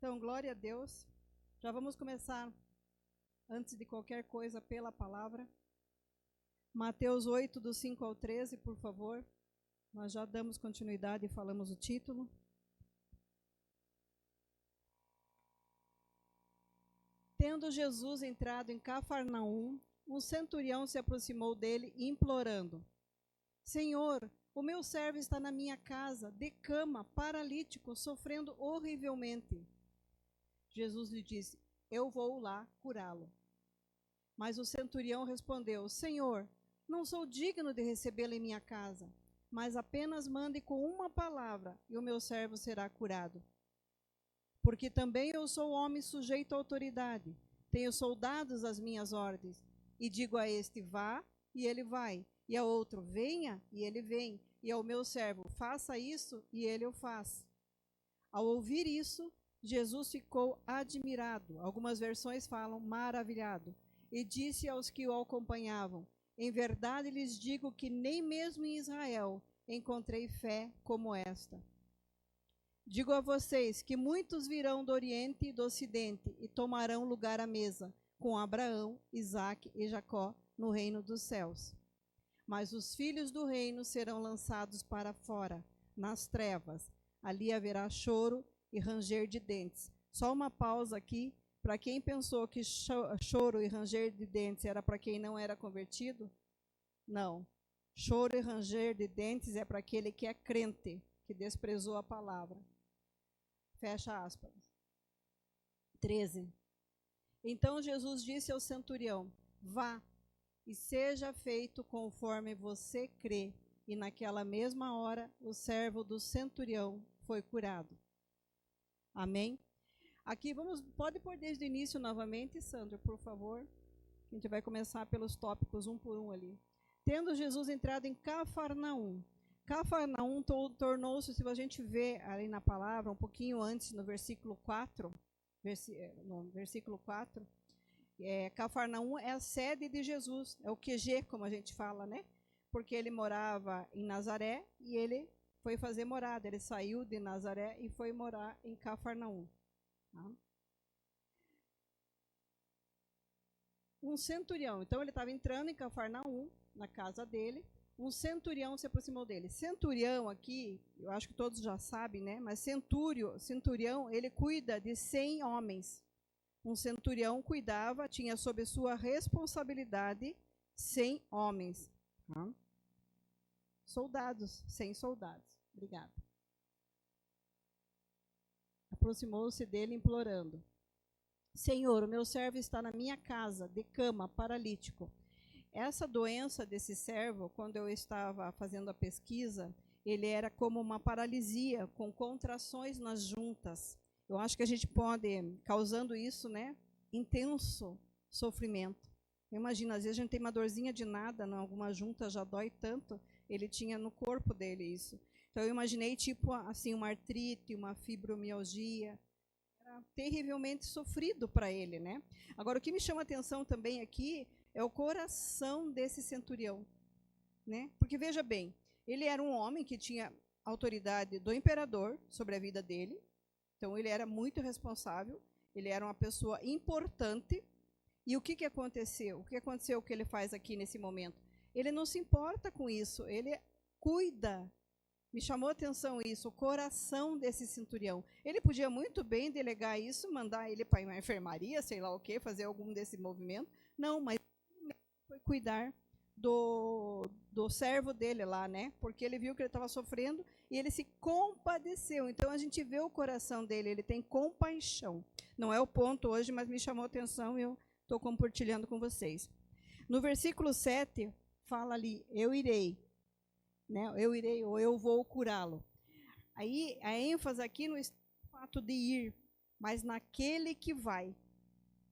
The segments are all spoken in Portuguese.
Então, glória a Deus. Já vamos começar, antes de qualquer coisa, pela palavra. Mateus 8, do 5 ao 13, por favor. Nós já damos continuidade e falamos o título. Tendo Jesus entrado em Cafarnaum, um centurião se aproximou dele, implorando: Senhor, o meu servo está na minha casa, de cama, paralítico, sofrendo horrivelmente. Jesus lhe disse: Eu vou lá curá-lo. Mas o centurião respondeu: Senhor, não sou digno de recebê-lo em minha casa, mas apenas mande com uma palavra e o meu servo será curado. Porque também eu sou homem sujeito à autoridade, tenho soldados às minhas ordens, e digo a este: vá, e ele vai, e a outro: venha, e ele vem, e ao meu servo: faça isso, e ele o faz. Ao ouvir isso, Jesus ficou admirado, algumas versões falam maravilhado, e disse aos que o acompanhavam: em verdade lhes digo que nem mesmo em Israel encontrei fé como esta. Digo a vocês que muitos virão do Oriente e do Ocidente e tomarão lugar à mesa com Abraão, Isaque e Jacó no reino dos céus. Mas os filhos do reino serão lançados para fora, nas trevas. Ali haverá choro e ranger de dentes. Só uma pausa aqui, para quem pensou que choro e ranger de dentes era para quem não era convertido? Não. Choro e ranger de dentes é para aquele que é crente, que desprezou a palavra. Fecha aspas. 13. Então Jesus disse ao centurião: vá, e seja feito conforme você crê. E naquela mesma hora, o servo do centurião foi curado. Amém? Aqui pode pôr desde o início novamente, Sandro, por favor. A gente vai começar pelos tópicos, um por um ali. Tendo Jesus entrado em Cafarnaum. Cafarnaum tornou-se, se a gente vê ali na palavra, um pouquinho antes, no versículo 4, Cafarnaum é a sede de Jesus, é o QG, como a gente fala, né? Porque ele morava em Nazaré e ele foi fazer morada. Ele saiu de Nazaré e foi morar em Cafarnaum. Tá? Um centurião, então ele estava entrando em Cafarnaum, na casa dele. Um centurião se aproximou dele. Centurião aqui, eu acho que todos já sabem, né? Mas centurião, ele cuida de 100 homens. Um centurião cuidava, tinha sob sua responsabilidade 100 homens. Tá? Soldados, 100 soldados. Obrigada. Aproximou-se dele implorando: Senhor, o meu servo está na minha casa, de cama, paralítico. Essa doença desse servo, quando eu estava fazendo a pesquisa, ele era como uma paralisia, com contrações nas juntas. Eu acho que a gente pode, causando isso, né, intenso sofrimento. Imagina, às vezes a gente tem uma dorzinha de nada, em alguma junta já dói tanto, ele tinha no corpo dele isso. Então eu imaginei tipo assim, uma artrite, uma fibromialgia. Era terrivelmente sofrido para ele, né? Agora, o que me chama a atenção também aqui é o coração desse centurião, né? Porque veja bem, ele era um homem que tinha autoridade do imperador sobre a vida dele. Então ele era muito responsável, ele era uma pessoa importante. E o que aconteceu? O que aconteceu que ele faz aqui nesse momento? Ele não se importa com isso, ele cuida. Me chamou a atenção isso, o coração desse centurião. Ele podia muito bem delegar isso, mandar ele para uma enfermaria, sei lá o quê, fazer algum desse movimento. Não, mas ele foi cuidar do servo dele lá, né? Porque ele viu que ele estava sofrendo e ele se compadeceu. Então a gente vê o coração dele, ele tem compaixão. Não é o ponto hoje, mas me chamou a atenção e eu estou compartilhando com vocês. No versículo 7, fala ali: eu irei. Né? Eu irei, ou eu vou curá-lo. Aí a ênfase aqui no fato de ir, mas naquele que vai.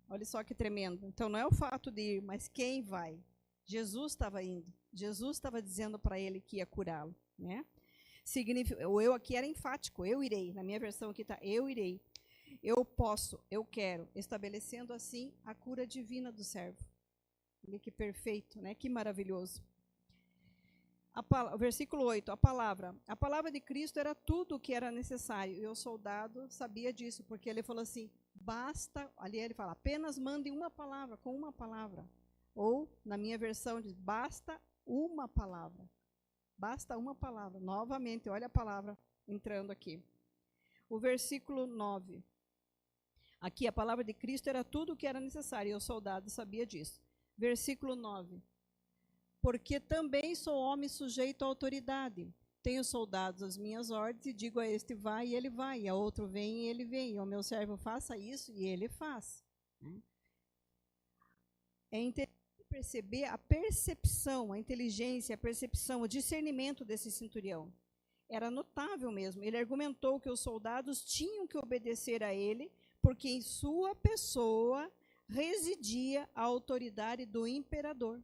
Olha só que tremendo. Então não é o fato de ir, mas quem vai. Jesus estava indo. Jesus estava dizendo para ele que ia curá-lo. Né? O eu aqui era enfático, eu irei. Na minha versão aqui está: eu irei. Eu posso, eu quero. Estabelecendo assim a cura divina do servo. Olha que perfeito, né? Que maravilhoso. Versículo 8, a palavra. A palavra de Cristo era tudo o que era necessário. E o soldado sabia disso, porque ele falou assim, basta, ali ele fala, apenas mande uma palavra, com uma palavra. Ou, na minha versão, diz, basta uma palavra. Basta uma palavra. Novamente, olha a palavra entrando aqui. O versículo 9. Aqui, a palavra de Cristo era tudo o que era necessário, e o soldado sabia disso. Versículo 9. Porque também sou homem sujeito à autoridade. Tenho soldados às minhas ordens, e digo a este vai, e ele vai, e a outro vem, e ele vem. E ao meu servo faça isso, e ele faz. É interessante perceber a percepção, a inteligência, a percepção, o discernimento desse centurião. Era notável mesmo. Ele argumentou que os soldados tinham que obedecer a ele, porque em sua pessoa residia a autoridade do imperador.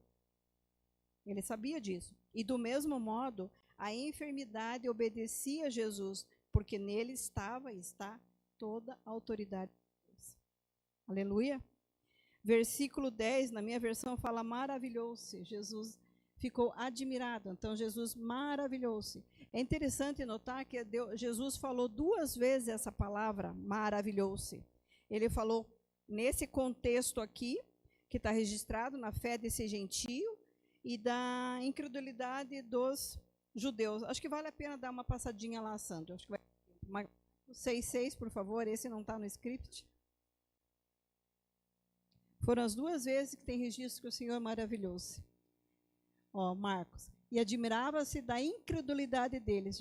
Ele sabia disso. E do mesmo modo, a enfermidade obedecia a Jesus, porque nele estava e está toda a autoridade de Deus. Aleluia. Versículo 10, na minha versão, fala maravilhou-se. Jesus ficou admirado. Então, Jesus maravilhou-se. É interessante notar que Jesus falou 2 vezes essa palavra, maravilhou-se. Ele falou nesse contexto aqui, que está registrado na fé desse gentio e da incredulidade dos judeus. Acho que vale a pena dar uma passadinha lá, Sandro. Acho que vai 6:6, por favor, esse não está no script. Foram as 2 vezes que tem registro que o Senhor maravilhou-se. Ó, Marcos. E admirava-se da incredulidade deles.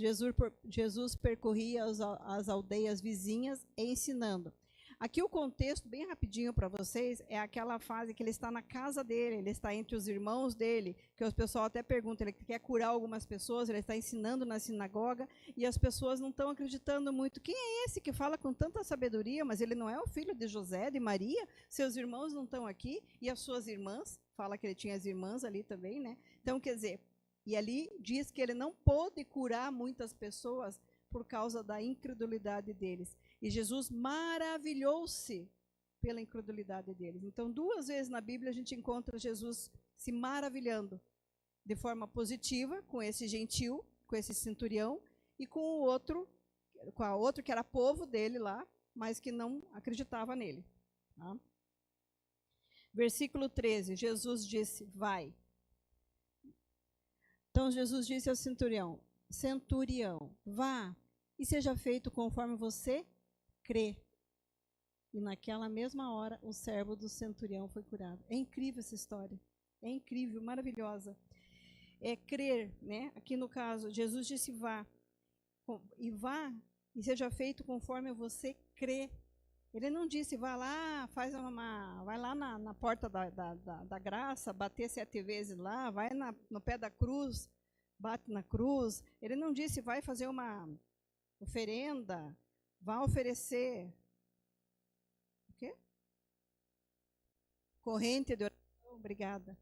Jesus percorria as aldeias vizinhas ensinando. Aqui o contexto, bem rapidinho para vocês, é aquela fase que ele está na casa dele, ele está entre os irmãos dele, que o pessoal até pergunta, ele quer curar algumas pessoas, ele está ensinando na sinagoga, e as pessoas não estão acreditando muito. Quem é esse que fala com tanta sabedoria? Mas ele não é o filho de José, de Maria? Seus irmãos não estão aqui? E as suas irmãs? Fala que ele tinha as irmãs ali também, né? Então, quer dizer, e ali diz que ele não pôde curar muitas pessoas por causa da incredulidade deles. E Jesus maravilhou-se pela incredulidade deles. Então, 2 vezes na Bíblia a gente encontra Jesus se maravilhando de forma positiva com esse gentil, com esse centurião, e com o outro, que era povo dele lá, mas que não acreditava nele. Tá? Versículo 13, Jesus disse, vai. Então, Jesus disse ao centurião, vá e seja feito conforme você crê. E naquela mesma hora, o servo do centurião foi curado. É incrível essa história. É incrível, maravilhosa. É crer, né? Aqui no caso, Jesus disse vá. E vá e seja feito conforme você crê. Ele não disse, vai lá, vai lá na porta da graça, bater 7 vezes lá, vai no pé da cruz, bate na cruz. Ele não disse, vai fazer uma oferenda, vai oferecer o quê? Corrente de oração, obrigada.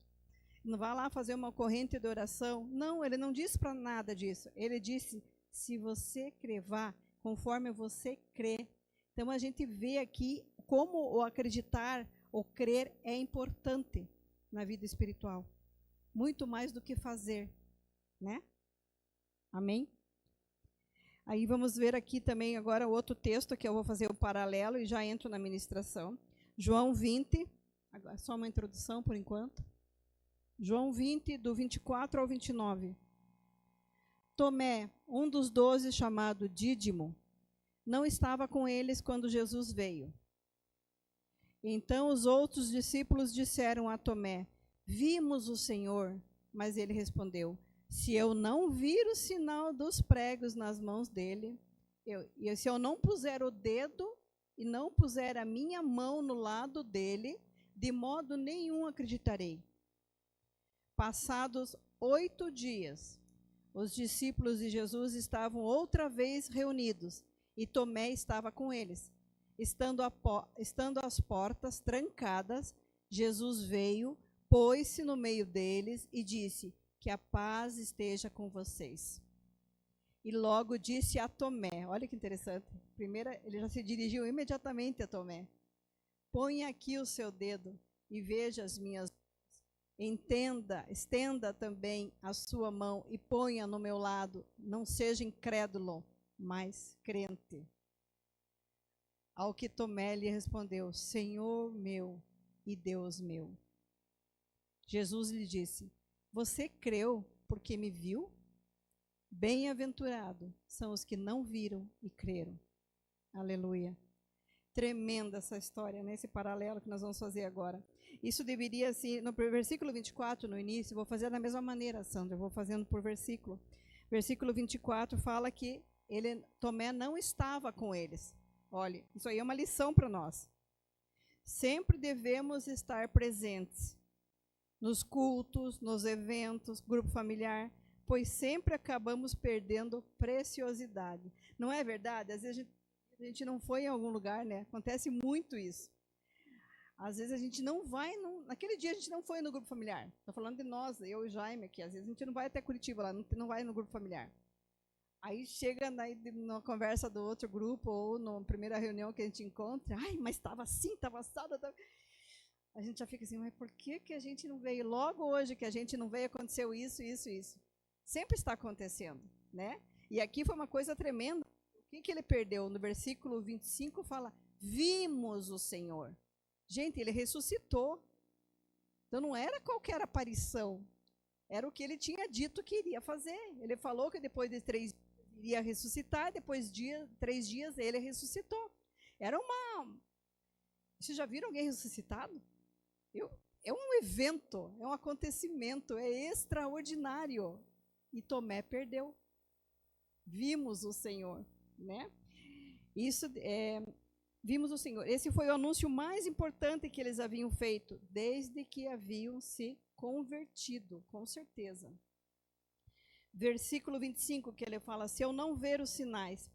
Não vai lá fazer uma corrente de oração. Não, ele não disse para nada disso. Ele disse, se você crer, vá conforme você crê. Então, a gente vê aqui como o acreditar, o crer é importante na vida espiritual. Muito mais do que fazer, né? Amém? Aí vamos ver aqui também agora o outro texto, que eu vou fazer o paralelo e já entro na ministração. João 20, agora só uma introdução por enquanto. João 20, do 24 ao 29. Tomé, um dos 12, chamado Dídimo, não estava com eles quando Jesus veio. Então os outros discípulos disseram a Tomé, vimos o Senhor. Mas ele respondeu, se eu não vir o sinal dos pregos nas mãos dele, se eu não puser o dedo e não puser a minha mão no lado dele, de modo nenhum acreditarei. Passados 8 dias, os discípulos de Jesus estavam outra vez reunidos, e Tomé estava com eles. Estando as portas trancadas, Jesus veio, pôs-se no meio deles e disse, que a paz esteja com vocês. E logo disse a Tomé, olha que interessante, primeiro ele já se dirigiu imediatamente a Tomé, põe aqui o seu dedo e veja as minhas mãos, Entenda, estenda também a sua mão e ponha no meu lado. Não seja incrédulo, mas crente. Ao que Tomé lhe respondeu: Senhor meu e Deus meu. Jesus lhe disse: Você creu porque me viu? Bem-aventurado são os que não viram e creram. Aleluia. Tremenda essa história, né? Esse paralelo que nós vamos fazer agora. Isso deveria, assim, no versículo 24, no início, vou fazer da mesma maneira, Sandra, vou fazendo por versículo. Versículo 24 fala que Tomé não estava com eles. Olha, isso aí é uma lição para nós. Sempre devemos estar presentes nos cultos, nos eventos, grupo familiar, pois sempre acabamos perdendo preciosidade. Não é verdade? Às vezes a gente não foi em algum lugar, né? Acontece muito isso. Às vezes a gente não vai, naquele dia a gente não foi no grupo familiar. Estou falando de nós, eu e o Jaime aqui. Às vezes a gente não vai até Curitiba, lá, não vai no grupo familiar. Aí chega na conversa do outro grupo ou na primeira reunião que a gente encontra, ai, mas estava assim, estava assado. A gente já fica assim, mas por que a gente não veio? Logo hoje que a gente não veio, aconteceu isso, isso, isso. Sempre está acontecendo, né? E aqui foi uma coisa tremenda. O que ele perdeu? No versículo 25 fala, vimos o Senhor. Gente, ele ressuscitou. Então não era qualquer aparição. Era o que ele tinha dito que iria fazer. Ele falou que depois de 3 dias iria ressuscitar, depois de 3 dias ele ressuscitou. Era uma... Vocês já viram alguém ressuscitado? É um evento, é um acontecimento, é extraordinário. E Tomé perdeu. Vimos o Senhor, né? Vimos o Senhor. Esse foi o anúncio mais importante que eles haviam feito, desde que haviam se convertido, com certeza. Versículo 25, que ele fala, se eu não ver os sinais.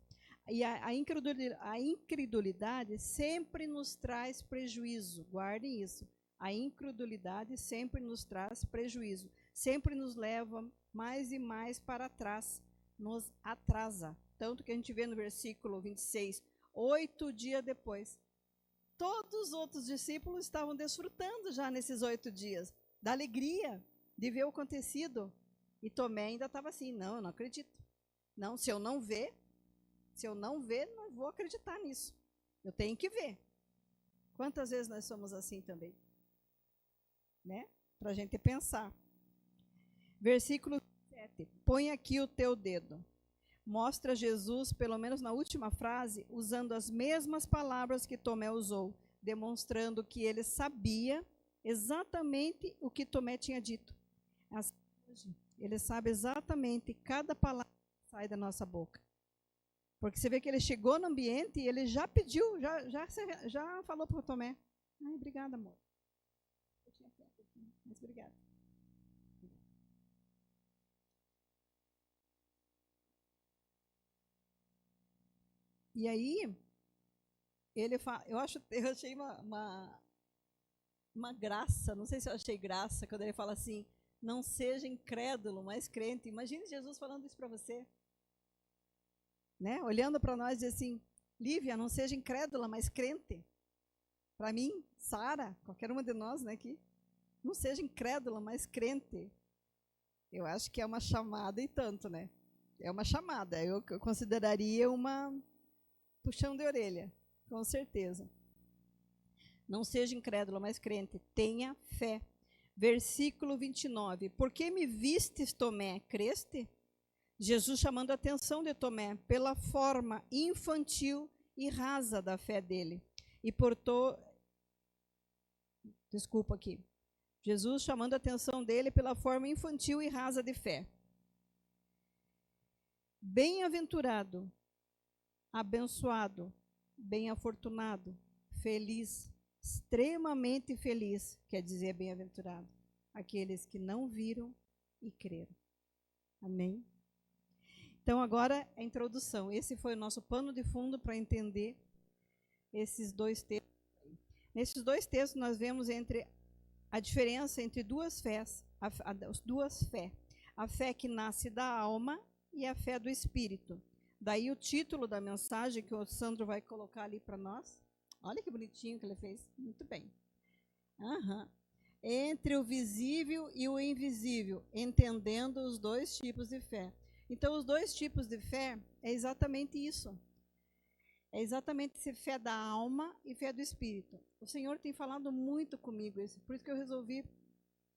E a incredulidade sempre nos traz prejuízo, guardem isso. A incredulidade sempre nos traz prejuízo, sempre nos leva mais e mais para trás, nos atrasa. Tanto que a gente vê no versículo 26, 8 dias depois, todos os outros discípulos estavam desfrutando já nesses 8 dias, da alegria de ver o acontecido. E Tomé ainda estava assim, não, eu não acredito. Não, se eu não ver, não vou acreditar nisso. Eu tenho que ver. Quantas vezes nós somos assim também? Né? Para a gente pensar. Versículo 7. Põe aqui o teu dedo. Mostra Jesus, pelo menos na última frase, usando as mesmas palavras que Tomé usou, demonstrando que ele sabia exatamente o que Tomé tinha dito. Ele sabe exatamente cada palavra que sai da nossa boca. Porque você vê que ele chegou no ambiente e ele já pediu, já falou para o Tomé. Ai, obrigada, amor. Eu tinha tempo aqui, mas obrigada. E aí, ele fala, eu achei uma graça, não sei se eu achei graça, quando ele fala assim, não seja incrédulo, mas crente. Imagine Jesus falando isso para você. Né? Olhando para nós e diz assim, Lívia, não seja incrédula, mas crente. Para mim, Sara, qualquer uma de nós, né, aqui, não seja incrédula, mas crente. Eu acho que é uma chamada e tanto, né? É uma chamada. Eu consideraria uma puxão de orelha, com certeza. Não seja incrédula, mas crente. Tenha fé. Versículo 29. Por que me vistes, Tomé? Creste? Jesus chamando a atenção de Tomé pela forma infantil e rasa da fé dele. Jesus chamando a atenção dele pela forma infantil e rasa de fé. Bem-aventurado, abençoado, bem-afortunado, feliz, extremamente feliz, quer dizer bem-aventurado, aqueles que não viram e creram. Amém? Então, agora a introdução. Esse foi o nosso pano de fundo para entender esses 2 textos. Nesses 2 textos, nós vemos a diferença entre duas fés, as duas fés. A fé que nasce da alma e a fé do espírito. Daí o título da mensagem que o Sandro vai colocar ali para nós. Olha que bonitinho que ele fez. Muito bem. entre o visível e o invisível, entendendo os dois tipos de fé. Então, os dois tipos de fé é exatamente isso. É exatamente esse fé da alma e fé do espírito. O Senhor tem falado muito comigo, por isso que eu resolvi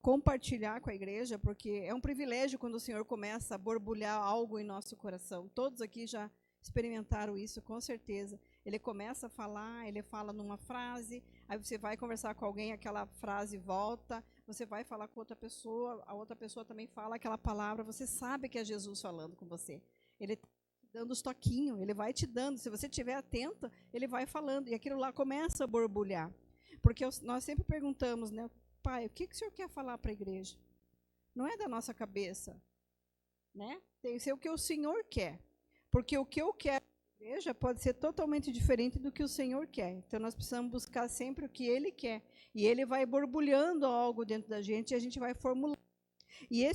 compartilhar com a igreja, porque é um privilégio quando o Senhor começa a borbulhar algo em nosso coração. Todos aqui já experimentaram isso, com certeza. Ele começa a falar, ele fala numa frase, aí você vai conversar com alguém, aquela frase volta, você vai falar com outra pessoa, a outra pessoa também fala aquela palavra, você sabe que é Jesus falando com você. Ele está dando os toquinhos, ele vai te dando, se você estiver atento, ele vai falando, e aquilo lá começa a borbulhar. Porque nós sempre perguntamos, né, Pai, o que o Senhor quer falar para a igreja? Não é da nossa cabeça, né? Tem que ser o que o Senhor quer. Porque o que eu quero na igreja pode ser totalmente diferente do que o Senhor quer. Então, nós precisamos buscar sempre o que Ele quer. E Ele vai borbulhando algo dentro da gente e a gente vai formulando. E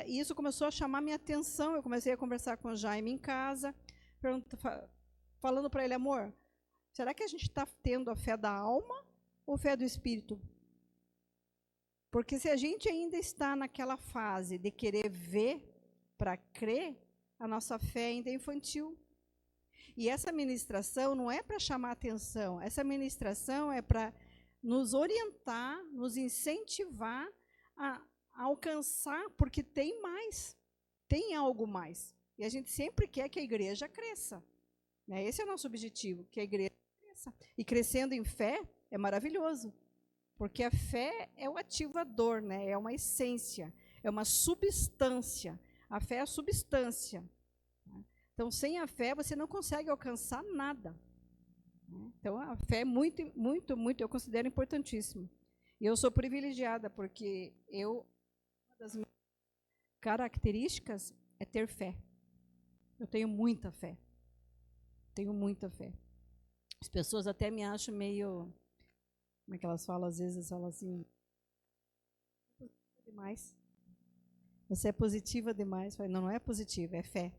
isso começou a chamar minha atenção. Eu comecei a conversar com o Jaime em casa, falando para ele, amor, será que a gente está tendo a fé da alma ou fé do espírito? Porque se a gente ainda está naquela fase de querer ver para crer, a nossa fé ainda é infantil. E essa ministração não é para chamar atenção, essa ministração é para nos orientar, nos incentivar a alcançar, porque tem mais, tem algo mais. E a gente sempre quer que a igreja cresça. Né? Esse é o nosso objetivo, que a igreja cresça. E crescendo em fé é maravilhoso. Porque a fé é o ativador, né? É uma essência, é uma substância. A fé é a substância. Então, sem a fé, você não consegue alcançar nada. Então, a fé é muito, muito, muito, eu considero importantíssimo. E eu sou privilegiada, porque uma das minhas características é ter fé. Eu tenho muita fé. Tenho muita fé. As pessoas até me acham meio... Como é que elas falam? Às vezes elas falam assim, demais. Você é positiva demais. Eu falo, não é positiva, é fé.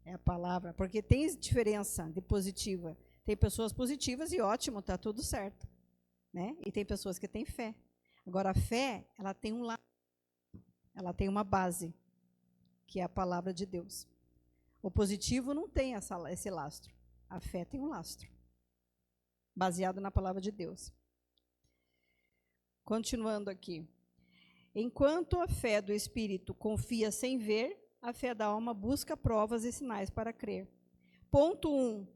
É a palavra. Porque tem diferença de positiva. Tem pessoas positivas e ótimo, está tudo certo. Né? E tem pessoas que têm fé. Agora, a fé, ela tem um lado. Ela tem uma base, que é a palavra de Deus. O positivo não tem esse lastro. A fé tem um lastro. Baseado na palavra de Deus. Continuando aqui. Enquanto a fé do Espírito confia sem ver, a fé da alma busca provas e sinais para crer. Ponto 1.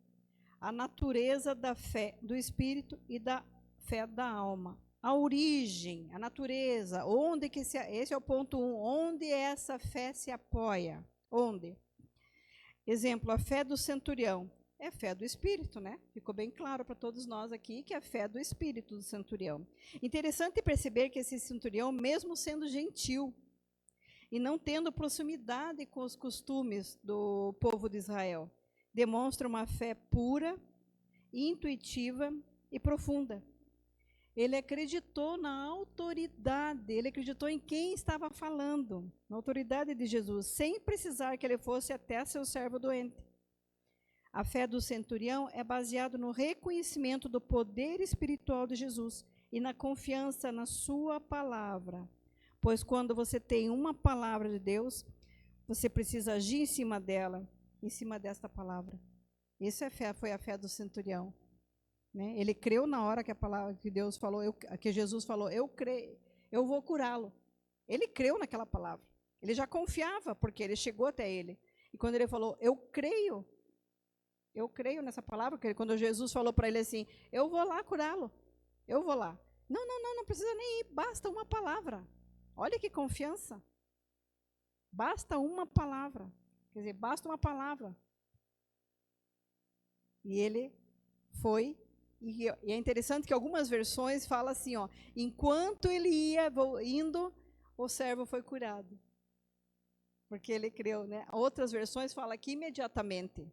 A natureza da fé do Espírito e da fé da alma. A origem, a natureza, onde que esse é o ponto 1. Onde essa fé se apoia? Onde? Exemplo, a fé do centurião. É fé do Espírito, né? Ficou bem claro para todos nós aqui que é a fé do Espírito do centurião. Interessante perceber que esse centurião, mesmo sendo gentil e não tendo proximidade com os costumes do povo de Israel, demonstra uma fé pura, intuitiva e profunda. Ele acreditou na autoridade, ele acreditou em quem estava falando, na autoridade de Jesus, sem precisar que ele fosse até seu servo doente. A fé do centurião é baseada no reconhecimento do poder espiritual de Jesus e na confiança na sua palavra. Pois quando você tem uma palavra de Deus, você precisa agir em cima dela, em cima desta palavra. Essa foi a fé do centurião. Né? Ele creu na hora que a palavra que Deus falou, que Jesus falou, eu creio, eu vou curá-lo. Ele creu naquela palavra. Ele já confiava, porque ele chegou até ele. E quando ele falou, eu creio nessa palavra, porque quando Jesus falou para ele assim, eu vou lá curá-lo, eu vou lá. Não precisa nem ir, basta uma palavra. Olha que confiança. Basta uma palavra. Quer dizer, basta uma palavra. E ele foi, e é interessante que algumas versões falam assim, ó, enquanto ele ia indo, o servo foi curado. Porque ele creu, né? Outras versões falam que imediatamente.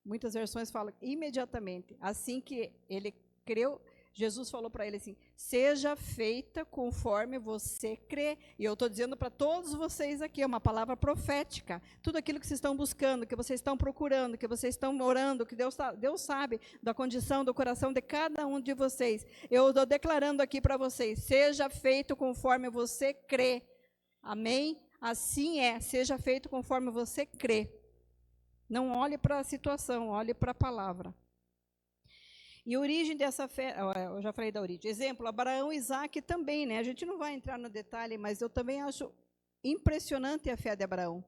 Muitas versões falam imediatamente. Assim que ele creu, Jesus falou para ele assim, seja feita conforme você crê. E eu estou dizendo para todos vocês aqui, é uma palavra profética. Tudo aquilo que vocês estão buscando, que vocês estão procurando, que vocês estão orando, que Deus sabe da condição do coração de cada um de vocês. Eu estou declarando aqui para vocês, seja feito conforme você crê. Amém? Assim é, seja feito conforme você crê. Não olhe para a situação, olhe para a palavra. E a origem dessa fé, eu já falei da origem. Exemplo, Abraão e Isaac também, né? A gente não vai entrar no detalhe, mas eu também acho impressionante a fé de Abraão.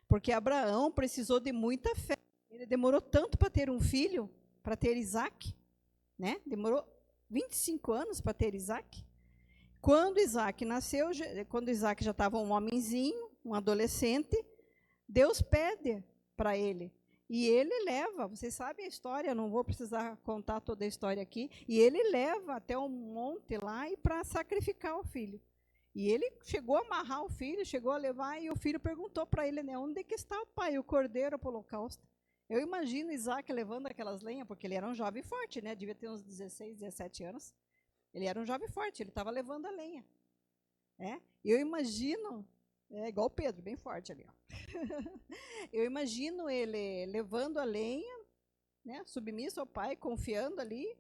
Porque Abraão precisou de muita fé. Ele demorou tanto para ter um filho, para ter Isaac, né? Demorou 25 anos para ter Isaac. Quando Isaac nasceu, quando Isaac já estava um homenzinho, um adolescente, Deus pede para ele. E ele leva, vocês sabem a história, não vou precisar contar toda a história aqui, e ele leva até um monte lá e para sacrificar o filho. E ele chegou a amarrar o filho, chegou a levar, e o filho perguntou para ele, né, onde que está o pai, o cordeiro para o holocausto? Eu imagino Isaac levando aquelas lenhas, porque ele era um jovem forte, né, devia ter uns 16, 17 anos. Ele era um jovem forte, ele estava levando a lenha. Eu imagino, igual o Pedro, bem forte ali, ó. Eu imagino ele levando a lenha, né, submisso ao pai, confiando ali,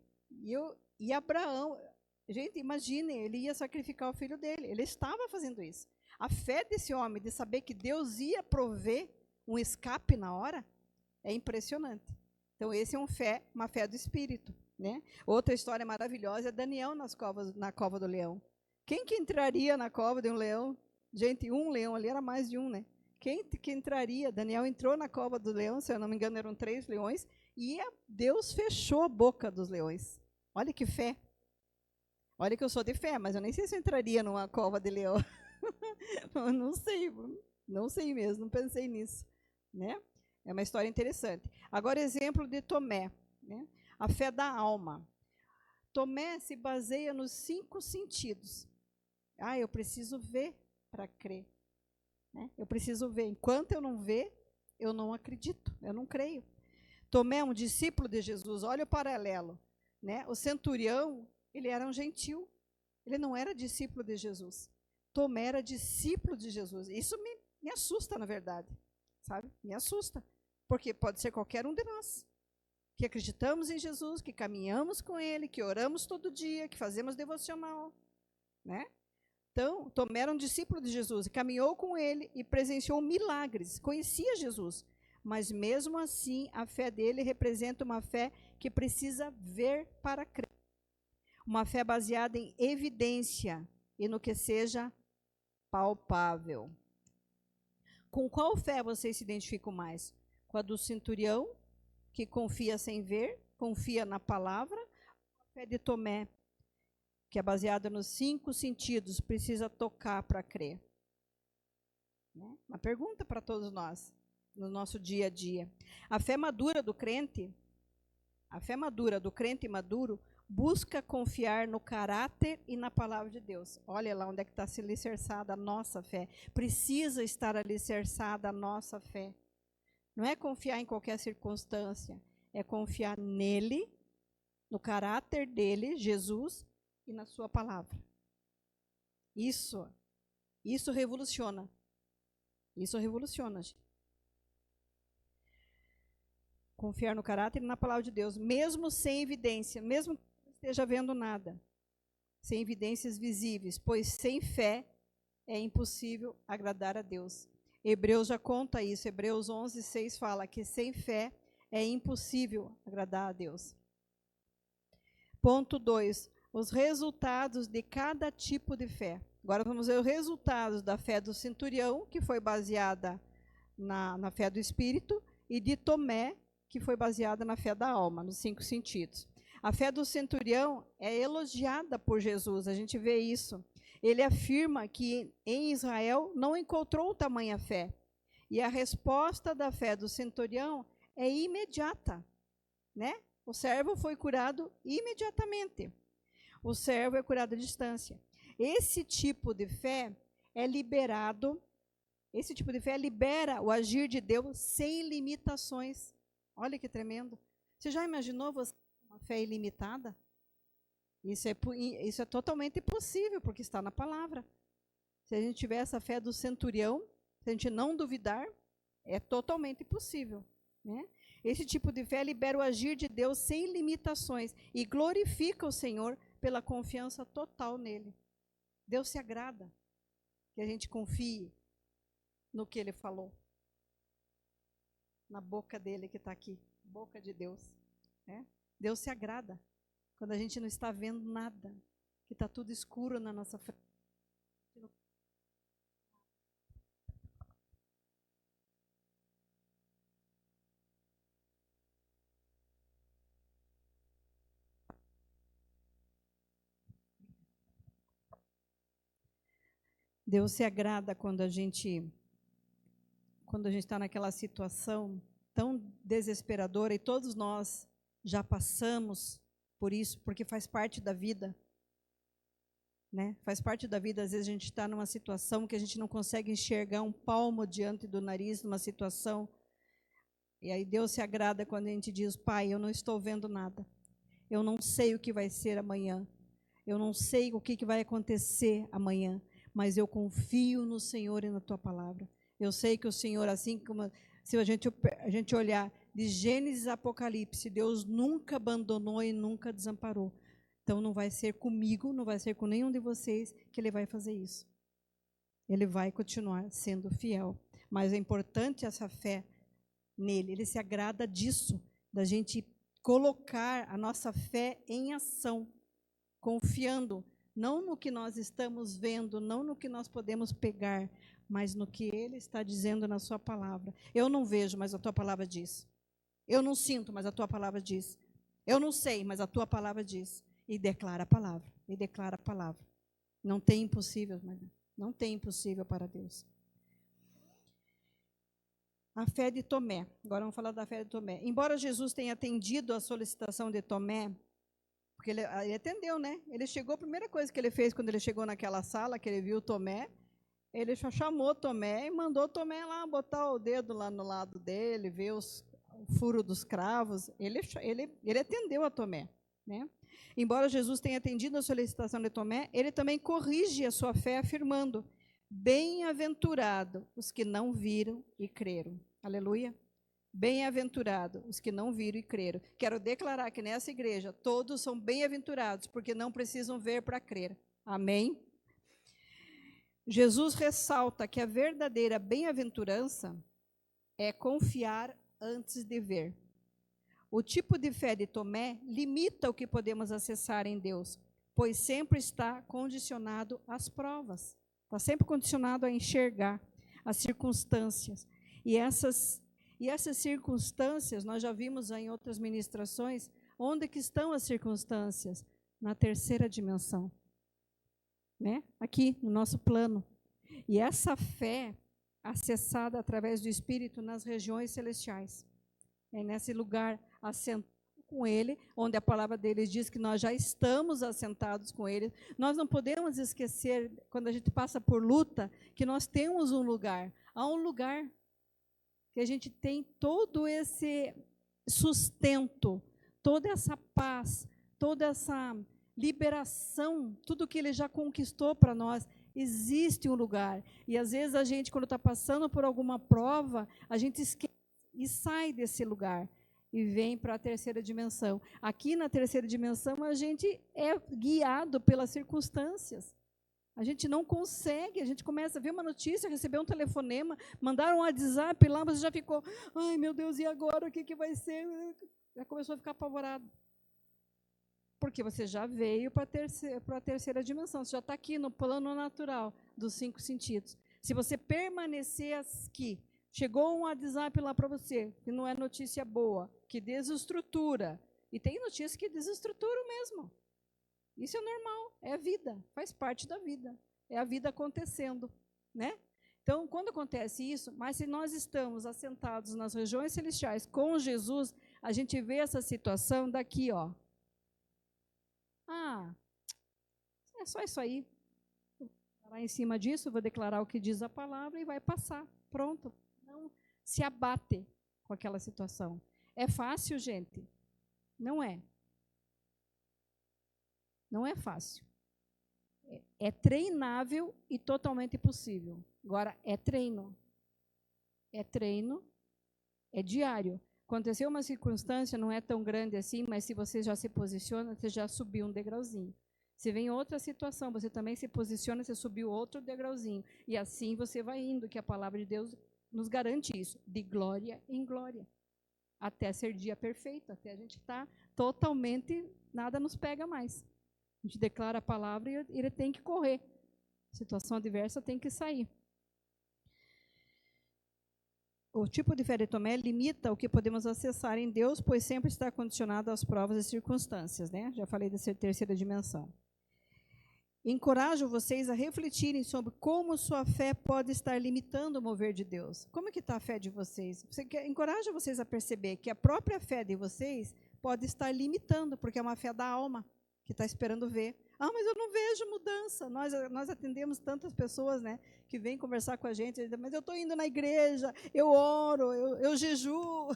e Abraão, gente, imagine, ele ia sacrificar o filho dele, ele estava fazendo isso. A fé desse homem, de saber que Deus ia prover um escape na hora, é impressionante. Então, esse é uma fé do Espírito, né? Outra história maravilhosa é Daniel na cova do leão. Quem que entraria na cova de um leão? Gente, um leão ali era mais de um, né? Quem que entraria? Daniel entrou na cova do leão, se eu não me engano, eram 3 leões, e Deus fechou a boca dos leões. Olha que fé. Olha que eu sou de fé, mas eu nem sei se eu entraria numa cova de leão. Não sei mesmo, não pensei nisso, né? É uma história interessante. Agora, exemplo de Tomé, né? A fé da alma. Tomé se baseia nos 5 sentidos. Eu preciso ver para crer. Né? Eu preciso ver. Enquanto eu não ver, eu não acredito, eu não creio. Tomé é um discípulo de Jesus, olha o paralelo. Né? O centurião, ele era um gentil, ele não era discípulo de Jesus. Tomé era discípulo de Jesus. Isso me assusta, na verdade. Sabe? Me assusta. Porque pode ser qualquer um de nós. Que acreditamos em Jesus, que caminhamos com Ele, que oramos todo dia, que fazemos devocional. Né? Então, Tomé era um discípulo de Jesus, caminhou com Ele e presenciou milagres, conhecia Jesus. Mas mesmo assim, a fé dele representa uma fé que precisa ver para crer. Uma fé baseada em evidência e no que seja palpável. Com qual fé vocês se identificam mais? Com a do centurião, que confia sem ver, confia na palavra, a fé de Tomé, que é baseada nos 5 sentidos, precisa tocar para crer. Uma pergunta para todos nós, no nosso dia a dia. A fé madura do crente maduro, busca confiar no caráter e na palavra de Deus. Olha lá onde é que está alicerçada a nossa fé. Precisa estar alicerçada a nossa fé. Não é confiar em qualquer circunstância, é confiar nele, no caráter dele, Jesus, e na sua palavra. Isso revoluciona. Isso revoluciona. Confiar no caráter e na palavra de Deus, mesmo sem evidência, mesmo que não esteja vendo nada, sem evidências visíveis, pois sem fé é impossível agradar a Deus. Hebreus já conta isso, Hebreus 11:6 fala que sem fé é impossível agradar a Deus. Ponto 2, os resultados de cada tipo de fé. Agora vamos ver os resultados da fé do centurião, que foi baseada na fé do Espírito, e de Tomé, que foi baseada na fé da alma, nos 5 sentidos. A fé do centurião é elogiada por Jesus, a gente vê isso. Ele afirma que em Israel não encontrou tamanha fé. E a resposta da fé do centurião é imediata. Né? O servo foi curado imediatamente. O servo é curado à distância. Esse tipo de fé libera o agir de Deus sem limitações. Olha que tremendo. Você já imaginou você uma fé ilimitada? Isso é totalmente possível, porque está na palavra. Se a gente tiver essa fé do centurião, se a gente não duvidar, é totalmente possível, né? Esse tipo de fé libera o agir de Deus sem limitações e glorifica o Senhor pela confiança total nele. Deus se agrada que a gente confie no que ele falou, na boca dele que está aqui, boca de Deus, né? Deus se agrada quando a gente não está vendo nada, que está tudo escuro na nossa frente. Deus se agrada quando a gente está naquela situação tão desesperadora, e todos nós já passamos por isso, porque faz parte da vida, né? Faz parte da vida. Às vezes a gente está numa situação que a gente não consegue enxergar um palmo diante do nariz, numa situação, e aí Deus se agrada quando a gente diz: Pai, eu não estou vendo nada, eu não sei o que vai ser amanhã, eu não sei o que vai acontecer amanhã, mas eu confio no Senhor e na Tua palavra. Eu sei que o Senhor, assim como se a gente olhar de Gênesis a Apocalipse, Deus nunca abandonou e nunca desamparou. Então não vai ser comigo, não vai ser com nenhum de vocês que Ele vai fazer isso. Ele vai continuar sendo fiel. Mas é importante essa fé nele. Ele se agrada disso, da gente colocar a nossa fé em ação, confiando não no que nós estamos vendo, não no que nós podemos pegar, mas no que Ele está dizendo na sua palavra. Eu não vejo, mas a Tua palavra diz. Eu não sinto, mas a Tua palavra diz. Eu não sei, mas a Tua palavra diz. E declara a palavra. E declara a palavra. Não tem impossível, não tem impossível para Deus. A fé de Tomé. Agora vamos falar da fé de Tomé. Embora Jesus tenha atendido a solicitação de Tomé, porque ele atendeu, né? Ele chegou, a primeira coisa que ele fez quando ele chegou naquela sala, que ele viu Tomé, ele chamou Tomé e mandou Tomé lá botar o dedo lá no lado dele, ver o furo dos cravos. Ele atendeu a Tomé, né? Embora Jesus tenha atendido a solicitação de Tomé, ele também corrige a sua fé afirmando: bem-aventurado os que não viram e creram. Aleluia. Bem-aventurado os que não viram e creram. Quero declarar que nessa igreja todos são bem-aventurados, porque não precisam ver para crer. Amém? Jesus ressalta que a verdadeira bem-aventurança é confiar antes de ver. O tipo de fé de Tomé limita o que podemos acessar em Deus, pois sempre está condicionado às provas. Está sempre condicionado a enxergar as circunstâncias. E essas circunstâncias, nós já vimos em outras ministrações, onde que estão as circunstâncias? Na terceira dimensão, né? Aqui, no nosso plano. E essa fé acessada através do Espírito nas regiões celestiais. É nesse lugar assentado com Ele, onde a palavra dele diz que nós já estamos assentados com Ele. Nós não podemos esquecer, quando a gente passa por luta, que nós temos um lugar. Há um lugar que a gente tem todo esse sustento, toda essa paz, toda essa liberação, tudo que Ele já conquistou para nós. Existe um lugar. E às vezes a gente, quando está passando por alguma prova, a gente esquece e sai desse lugar e vem para a terceira dimensão. Aqui na terceira dimensão, a gente é guiado pelas circunstâncias. A gente não consegue, a gente começa a ver uma notícia, receber um telefonema, mandar um WhatsApp lá, você já ficou: ai meu Deus, e agora o que vai ser? Já começou a ficar apavorado. Porque você já veio para a terceira dimensão, você já está aqui no plano natural dos 5 sentidos. Se você permanecer aqui, chegou um WhatsApp lá para você, que não é notícia boa, que desestrutura, e tem notícias que desestruturam mesmo. Isso é normal, é a vida, faz parte da vida, é a vida acontecendo, né? Então, quando acontece isso, mas se nós estamos assentados nas regiões celestiais com Jesus, a gente vê essa situação daqui, ó. Ah, é só isso aí. Vou parar em cima disso, vou declarar o que diz a palavra e vai passar. Pronto. Não se abate com aquela situação. É fácil, gente? Não é. Não é fácil. É treinável e totalmente possível. Agora, é treino. É treino, é diário. Aconteceu uma circunstância, não é tão grande assim, mas se você já se posiciona, você já subiu um degrauzinho. Se vem outra situação, você também se posiciona, você subiu outro degrauzinho. E assim você vai indo, que a palavra de Deus nos garante isso, de glória em glória. Até ser dia perfeito, até a gente estar totalmente, nada nos pega mais. A gente declara a palavra e ele tem que correr. Situação adversa tem que sair. O tipo de fé de Tomé limita o que podemos acessar em Deus, pois sempre está condicionado às provas e circunstâncias, né? Já falei dessa terceira dimensão. Encorajo vocês a refletirem sobre como sua fé pode estar limitando o mover de Deus. Como é que está a fé de vocês? Encorajo vocês a perceber que a própria fé de vocês pode estar limitando, porque é uma fé da alma, que está esperando ver. Ah, mas eu não vejo mudança. Nós atendemos tantas pessoas, né, que vêm conversar com a gente, mas eu estou indo na igreja, eu oro, eu jejuo,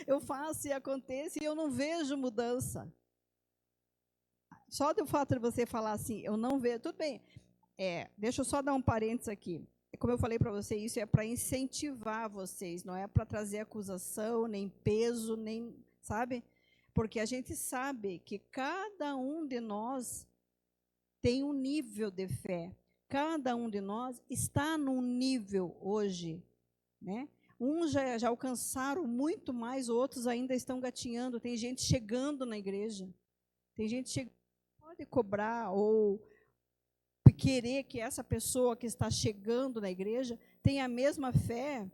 eu faço e acontece, e eu não vejo mudança. Só do fato de você falar assim, eu não vejo, tudo bem. Deixa eu só dar um parênteses aqui. Como eu falei para você, isso é para incentivar vocês, não é para trazer acusação, nem peso, nem, sabe? Porque a gente sabe que cada um de nós tem um nível de fé. Cada um de nós está num nível hoje, né? Uns já alcançaram muito mais, outros ainda estão gatinhando. Tem gente chegando na igreja. Tem gente chegando, pode cobrar ou querer que essa pessoa que está chegando na igreja tenha a mesma fé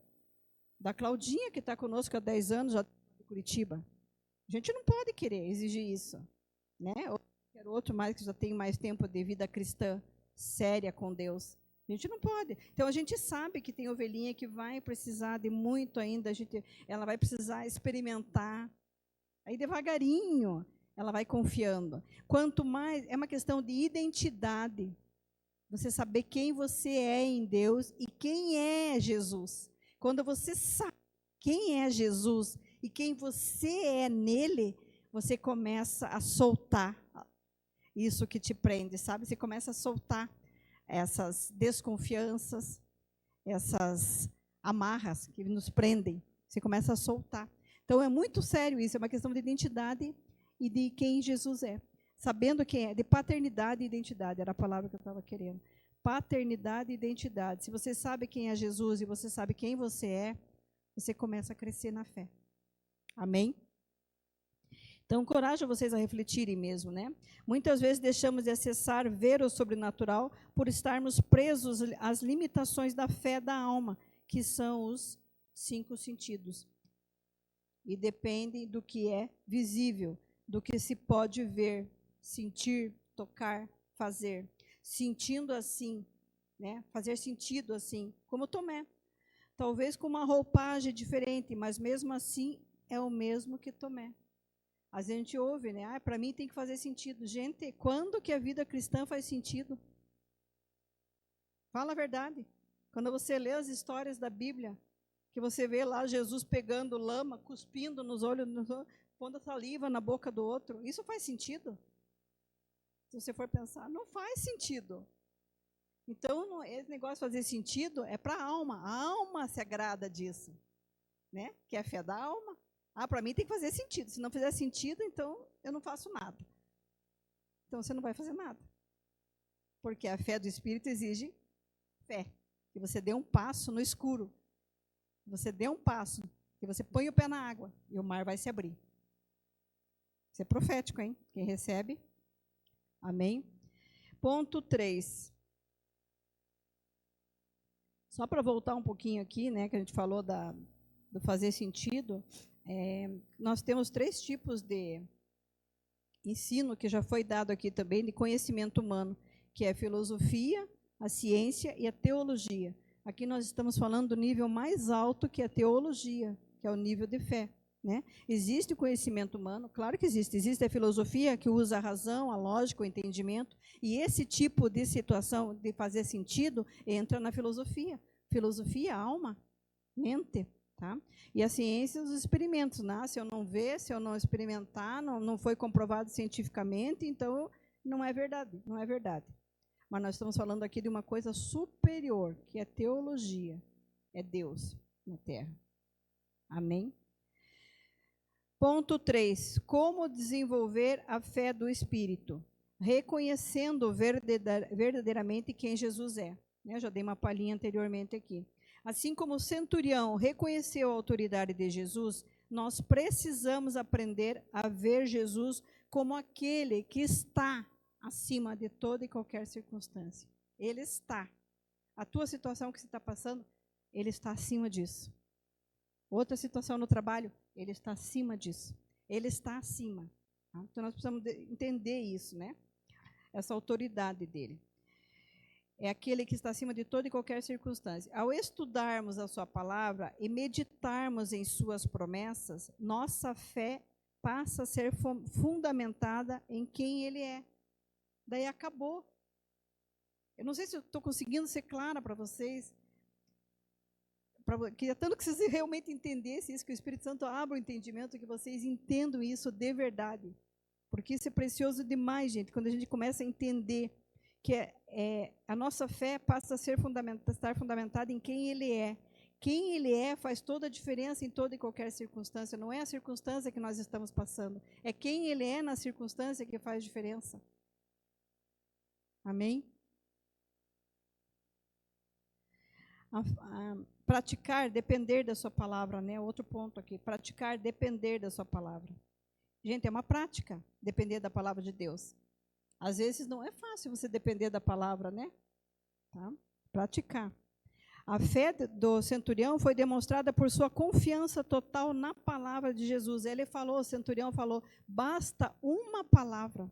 da Claudinha, que está conosco há 10 anos, já em Curitiba. A gente não pode querer exigir isso, né? Ou qualquer outro mais que já tem mais tempo de vida cristã séria com Deus. A gente não pode. Então, a gente sabe que tem ovelhinha que vai precisar de muito ainda, ela vai precisar experimentar. Aí, devagarinho, ela vai confiando. Quanto mais, é uma questão de identidade. Você saber quem você é em Deus e quem é Jesus. Quando você sabe quem é Jesus e quem você é nele, você começa a soltar isso que te prende, sabe? Você começa a soltar essas desconfianças, essas amarras que nos prendem. Você começa a soltar. Então, é muito sério isso, é uma questão de identidade e de quem Jesus é. Sabendo quem é, de paternidade e identidade, era a palavra que eu estava querendo. Paternidade e identidade. Se você sabe quem é Jesus e você sabe quem você é, você começa a crescer na fé. Amém? Então, encorajo vocês a refletirem mesmo, né? Muitas vezes deixamos de acessar, ver o sobrenatural por estarmos presos às limitações da fé da alma, que são os 5 sentidos. E dependem do que é visível, do que se pode ver, sentir, tocar, fazer. Sentindo assim, né? Fazer sentido assim, como Tomé. Talvez com uma roupagem diferente, mas mesmo assim é o mesmo que Tomé. A gente ouve, né? Para mim tem que fazer sentido. Gente, quando que a vida cristã faz sentido? Fala a verdade. Quando você lê as histórias da Bíblia, que você vê lá Jesus pegando lama, cuspindo nos olhos, pondo saliva na boca do outro, isso faz sentido? Se você for pensar, não faz sentido. Então, esse negócio de fazer sentido é para a alma. A alma se agrada disso, né? Que é a fé da alma. Para mim tem que fazer sentido. Se não fizer sentido, então eu não faço nada. Então você não vai fazer nada. Porque a fé do Espírito exige fé. Que você dê um passo no escuro. Você dê um passo. Que você põe o pé na água e o mar vai se abrir. Isso é profético, hein? Quem recebe? Amém? Ponto 3. Só para voltar um pouquinho aqui, né? Que a gente falou do fazer sentido. Nós temos 3 tipos de ensino que já foi dado aqui também, de conhecimento humano, que é a filosofia, a ciência e a teologia. Aqui nós estamos falando do nível mais alto, que é a teologia, que é o nível de fé, né? Existe o conhecimento humano, claro que existe. Existe a filosofia, que usa a razão, a lógica, o entendimento, e esse tipo de situação de fazer sentido entra na filosofia. Filosofia, alma, mente. Tá? E a ciência, os experimentos, né? Se eu não ver, se eu não experimentar, não foi comprovado cientificamente, então não é verdade, não é verdade. Mas nós estamos falando aqui de uma coisa superior, que é teologia, é Deus na terra. Amém? Ponto 3. Como desenvolver a fé do Espírito? Reconhecendo verdadeiramente quem Jesus é. Eu já dei uma palhinha anteriormente aqui. Assim como o centurião reconheceu a autoridade de Jesus, nós precisamos aprender a ver Jesus como aquele que está acima de toda e qualquer circunstância. Ele está. A tua situação que você está passando, ele está acima disso. Outra situação no trabalho, ele está acima disso. Ele está acima. Tá? Então, nós precisamos entender isso, né? Essa autoridade dele. É aquele que está acima de toda e qualquer circunstância. Ao estudarmos a sua palavra e meditarmos em suas promessas, nossa fé passa a ser fundamentada em quem ele é. Daí acabou. Eu não sei se eu estou conseguindo ser clara para vocês. Queria tanto que vocês realmente entendessem isso, que o Espírito Santo abra o entendimento, que vocês entendam isso de verdade. Porque isso é precioso demais, gente, quando a gente começa a entender que a nossa fé passa a estar fundamentada em quem ele é. Quem ele é faz toda a diferença em toda e qualquer circunstância. Não é a circunstância que nós estamos passando, é quem ele é na circunstância que faz diferença. Amém? Praticar, depender da sua palavra, né? Outro ponto aqui. Praticar, depender da sua palavra. Gente, é uma prática, depender da palavra de Deus. Às vezes não é fácil você depender da palavra, né? Tá? Praticar. A fé do centurião foi demonstrada por sua confiança total na palavra de Jesus. Ele falou, o centurião falou, basta uma palavra.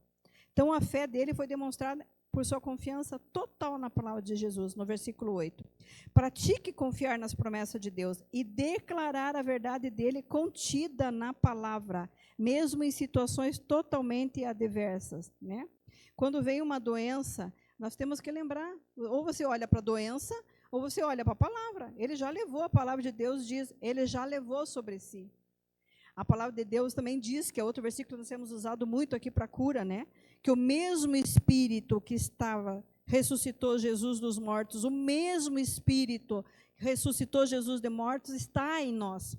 Então, a fé dele foi demonstrada por sua confiança total na palavra de Jesus, no versículo 8. Pratique confiar nas promessas de Deus e declarar a verdade dele contida na palavra, mesmo em situações totalmente adversas, né? Quando vem uma doença, nós temos que lembrar, ou você olha para a doença, ou você olha para a palavra. Ele já levou, a palavra de Deus diz, ele já levou sobre si. A palavra de Deus também diz, que é outro versículo que nós temos usado muito aqui para a cura, né? Que o mesmo Espírito que ressuscitou Jesus dos mortos, o mesmo Espírito que ressuscitou Jesus dos mortos está em nós.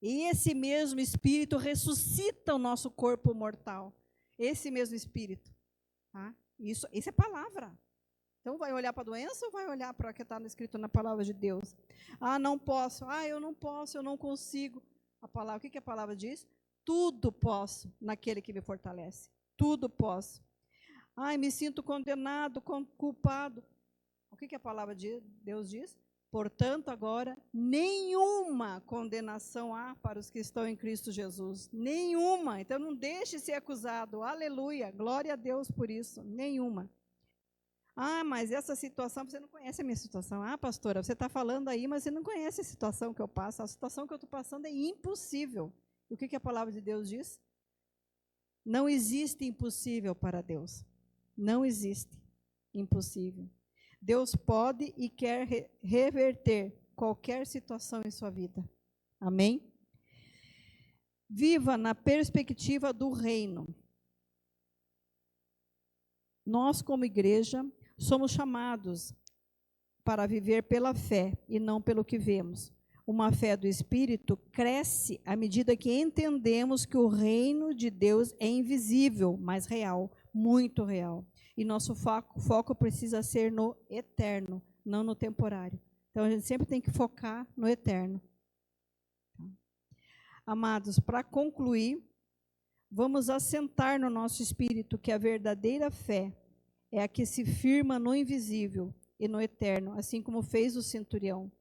E esse mesmo Espírito ressuscita o nosso corpo mortal. Esse mesmo Espírito. Tá? Isso é palavra. Então, vai olhar para a doença ou vai olhar para o que está escrito na palavra de Deus? Ah, não posso. Ah, eu não posso, eu não consigo. A palavra, o que a palavra diz? Tudo posso naquele que me fortalece. Tudo posso. Ai, me sinto condenado, culpado. O que a palavra de Deus diz? Portanto, agora, nenhuma condenação há para os que estão em Cristo Jesus. Nenhuma. Então, não deixe ser acusado. Aleluia. Glória a Deus por isso. Nenhuma. Ah, mas essa situação, você não conhece a minha situação. Ah, pastora, você está falando aí, mas você não conhece a situação que eu passo. A situação que eu estou passando é impossível. O que a palavra de Deus diz? Não existe impossível para Deus. Não existe impossível. Deus pode e quer reverter qualquer situação em sua vida. Amém? Viva na perspectiva do reino. Nós, como igreja, somos chamados para viver pela fé e não pelo que vemos. Uma fé do Espírito cresce à medida que entendemos que o reino de Deus é invisível, mas real, muito real. E nosso foco precisa ser no eterno, não no temporário. Então, a gente sempre tem que focar no eterno. Amados, para concluir, vamos assentar no nosso espírito que a verdadeira fé é a que se firma no invisível e no eterno, assim como fez o centurião.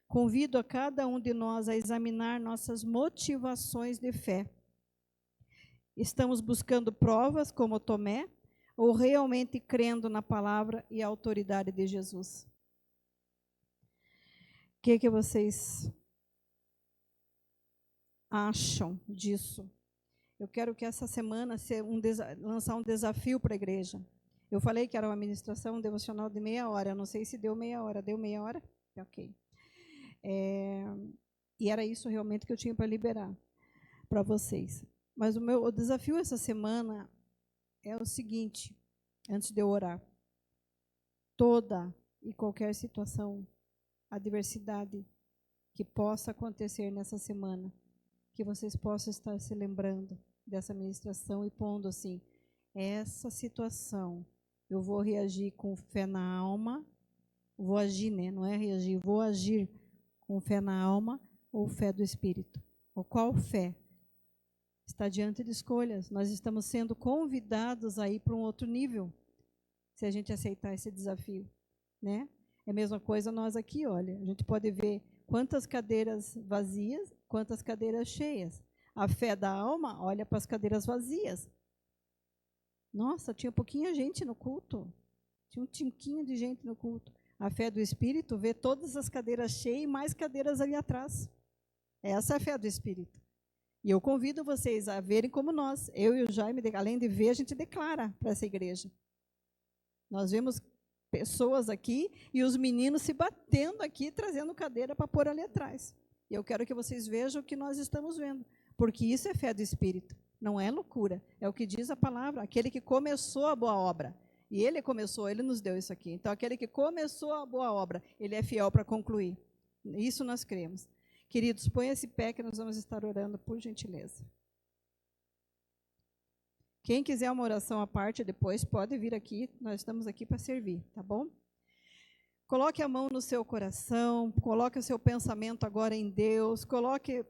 Convido a cada um de nós a examinar nossas motivações de fé. Estamos buscando provas, como Tomé, ou realmente crendo na palavra e autoridade de Jesus? O que vocês acham disso? Eu quero que essa semana lançar um desafio para a igreja. Eu falei que era uma ministração devocional de meia hora. Eu não sei se deu meia hora. Deu meia hora? Ok. E era isso realmente que eu tinha para liberar para vocês. Mas o desafio essa semana é o seguinte, antes de eu orar. Toda e qualquer situação, adversidade que possa acontecer nessa semana, que vocês possam estar se lembrando dessa ministração e pondo assim, essa situação, eu vou reagir com fé na alma, vou agir, né? Não é reagir, vou agir com fé na alma ou fé do Espírito. Ou qual fé? Está diante de escolhas. Nós estamos sendo convidados a ir para um outro nível, se a gente aceitar esse desafio, né? É a mesma coisa nós aqui, olha, a gente pode ver quantas cadeiras vazias, quantas cadeiras cheias. A fé da alma olha para as cadeiras vazias. Nossa, tinha pouquinha gente no culto. Tinha um tinquinho de gente no culto. A fé do Espírito vê todas as cadeiras cheias e mais cadeiras ali atrás. Essa é a fé do Espírito. E eu convido vocês a verem como nós, eu e o Jaime, além de ver, a gente declara para essa igreja. Nós vemos pessoas aqui e os meninos se batendo aqui, trazendo cadeira para pôr ali atrás. E eu quero que vocês vejam o que nós estamos vendo, porque isso é fé do Espírito, não é loucura, é o que diz a palavra, aquele que começou a boa obra. E ele começou, ele nos deu isso aqui. Então, aquele que começou a boa obra, ele é fiel para concluir. Isso nós cremos. Queridos, põe esse pé que nós vamos estar orando, por gentileza. Quem quiser uma oração à parte depois, pode vir aqui, nós estamos aqui para servir, tá bom? Coloque a mão no seu coração, coloque o seu pensamento agora em Deus, coloque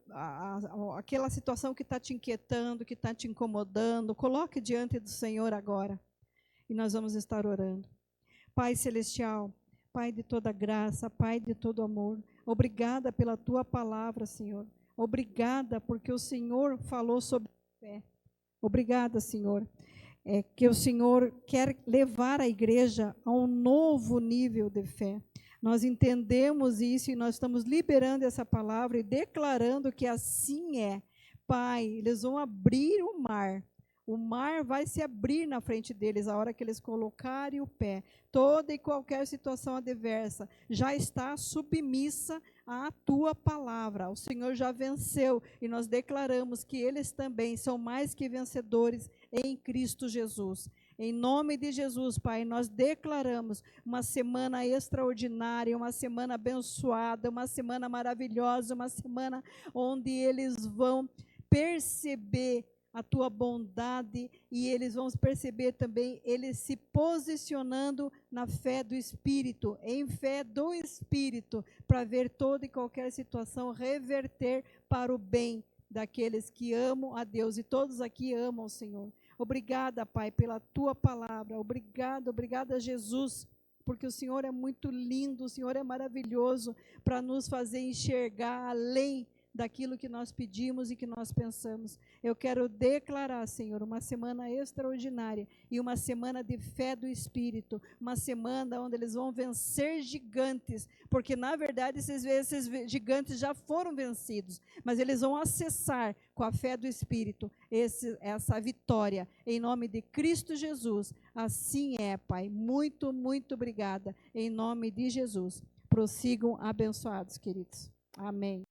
aquela situação que está te inquietando, que está te incomodando, coloque diante do Senhor agora. E nós vamos estar orando. Pai Celestial, Pai de toda graça, Pai de todo amor, obrigada pela Tua palavra, Senhor. Obrigada porque o Senhor falou sobre fé. Obrigada, Senhor. Que o Senhor quer levar a igreja a um novo nível de fé. Nós entendemos isso e nós estamos liberando essa palavra e declarando que assim é. Pai, eles vão abrir o mar. O mar vai se abrir na frente deles a hora que eles colocarem o pé. Toda e qualquer situação adversa já está submissa à tua palavra. O Senhor já venceu e nós declaramos que eles também são mais que vencedores em Cristo Jesus. Em nome de Jesus, Pai, nós declaramos uma semana extraordinária, uma semana abençoada, uma semana maravilhosa, uma semana onde eles vão perceber a tua bondade e eles vão perceber também eles se posicionando na fé do Espírito, em fé do Espírito, para ver toda e qualquer situação reverter para o bem daqueles que amam a Deus e todos aqui amam o Senhor. Obrigada, Pai, pela tua palavra. Obrigada, Jesus, porque o Senhor é muito lindo, o Senhor é maravilhoso para nos fazer enxergar além daquilo que nós pedimos e que nós pensamos. Eu quero declarar, Senhor, uma semana extraordinária e uma semana de fé do Espírito, uma semana onde eles vão vencer gigantes, porque na verdade esses gigantes já foram vencidos, mas eles vão acessar com a fé do Espírito essa vitória, em nome de Cristo Jesus. Assim é, Pai. Muito, muito obrigada, em nome de Jesus. Prossigam abençoados, queridos. Amém.